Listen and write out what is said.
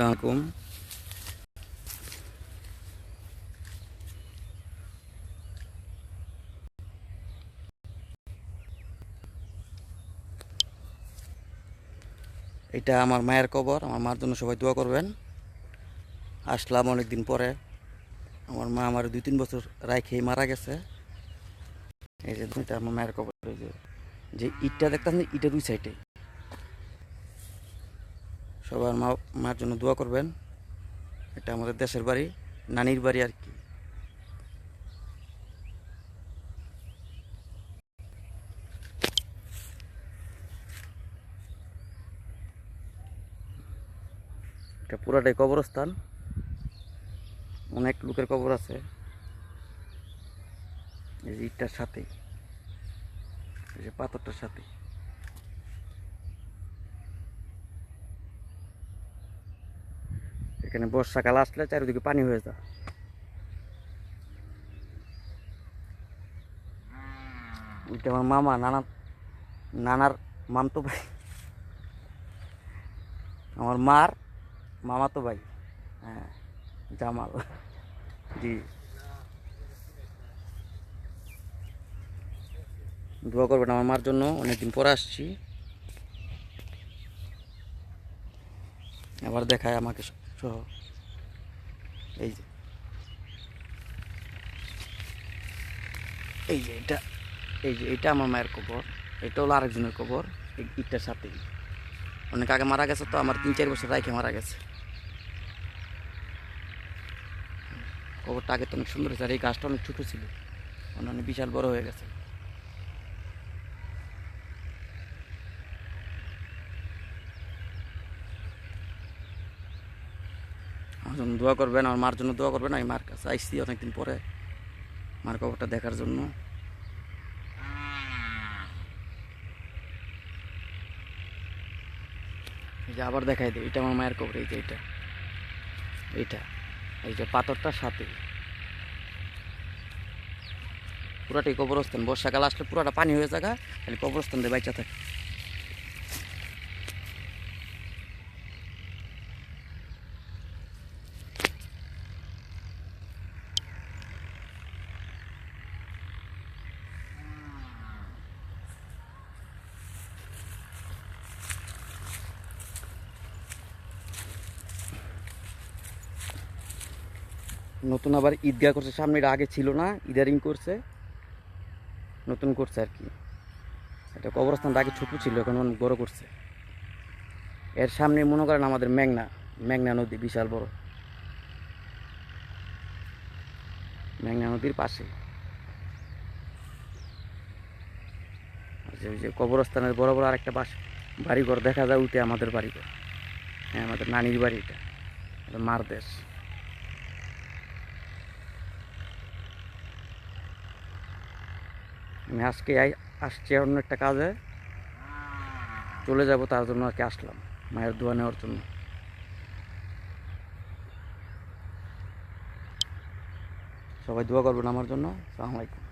আসসালামু আলাইকুম। এটা আমার মায়ের কবর। আমার মার জন্য সবাই দোয়া করবেন। আসলাম অনেক দিন পরে। আমার মা আমার 2-3 বছর রাইখেই মারা গেছে। এই যে এটা আমার মায়ের কবর। এই যে যে ইটটা দেখতাম না, ইটের দুই সাইডে। সবার মার জন্য দোয়া করবেন। এটা আমাদের দেশের বাড়ি, নানির বাড়ি আর কি। এটা পুরাটাই কবরস্থান, অনেক লোকের কবর আছে এই যে ইটটার সাথে, এই যে পাথরটার সাথে। এখানে বর্ষাকাল আসলে চারিদিকে পানি হয়ে যায়। এটা আমার মামা, নানার মামতো ভাই, আমার মার মামাতো ভাই। হ্যাঁ, জামাল। জি, দোয়া করবেন আমার মার জন্য। অনেকদিন পরে আসছি, আবার দেখায় আমাকে সহ। এই যে এই যে এটা, এই যে এটা আমার মায়ের কবর। এটা হলো আরেকজনের কবর, এই ইটটার সাথেই। অনেক আগে মারা গেছে, তো আমার 3-4 বছর রাইখে মারা গেছে। কবরটা আগে তো অনেক সুন্দর হয়েছে, আর এই গাছটা অনেক ছোটো ছিল, অনেক বিশাল বড় হয়ে গেছে। আমার জন্য দোয়া করবেন, আমার মার জন্য দোয়া করবেন। আমি মার কাছে আইসি অনেকদিন পরে মার কবরটা দেখার জন্য। এই যে আবার দেখাই দিই, এটা আমার মায়ের কবর। এই যে এইটা এই যে পাথরটার সাথে পুরাটাই কবরস্থান। বর্ষাকাল আসলে পুরাটা পানি হয়ে থাকা, খালি কবরস্থান দিয়ে বাইচা থাকে। নতুন আবার ঈদগাহ করছে সামনে, এটা আগে ছিল না, ইদারিং করছে, নতুন করছে আর কি। এটা কবরস্থানটা আগে ছোট ছিল, এখন অনেক বড় করছে। এর সামনে মনে করেন আমাদের মেঘনা নদী, বিশাল বড় মেঘনা নদীর পাশে। ওই যে কবরস্থানের বড় বড় আরেকটা বাড়িঘর দেখা যায়, উঠে আমাদের বাড়িঘর। হ্যাঁ, আমাদের নানির বাড়ি, এটা মার দেশ। আমি আজকে আসছি অন্য একটা কাজে, চলে যাব, তার জন্য আর কি আসলাম মায়ের দোয়া নেওয়ার জন্য। সবাই দোয়া করবেন আমার জন্য। আসসালামু আলাইকুম।